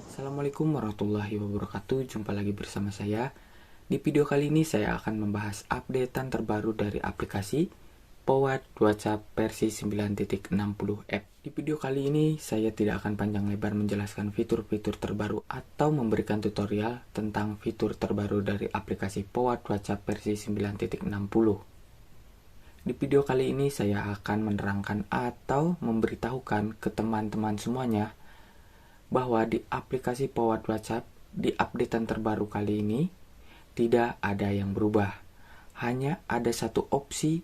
Assalamualaikum warahmatullahi wabarakatuh. Jumpa lagi bersama saya. Di video kali ini saya akan membahas updatean terbaru dari aplikasi Powatt WhatsApp versi 9.60F. Di video kali ini saya tidak akan panjang lebar menjelaskan fitur-fitur terbaru atau memberikan tutorial tentang fitur terbaru dari aplikasi Powatt WhatsApp versi 9.60. Di video kali ini saya akan menerangkan atau memberitahukan ke teman-teman semuanya bahwa di aplikasi Powatt WhatsApp di updatean terbaru kali ini tidak ada yang berubah. Hanya ada satu opsi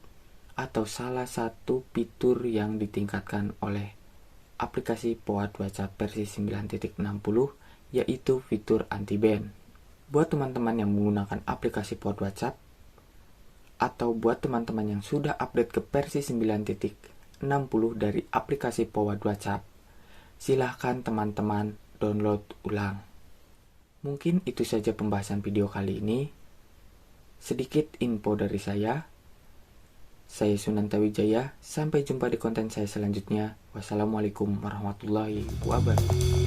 atau salah satu fitur yang ditingkatkan oleh aplikasi Powatt WhatsApp versi 9.60, yaitu fitur anti-ban. Buat teman-teman yang menggunakan aplikasi Powatt WhatsApp atau buat teman-teman yang sudah update ke versi 9.60 dari aplikasi Powatt WhatsApp, silahkan teman-teman download ulang. Mungkin itu saja pembahasan video kali ini. Sedikit info dari saya. Saya Sunanta Wijaya. Sampai jumpa di konten saya selanjutnya. Wassalamualaikum warahmatullahi wabarakatuh.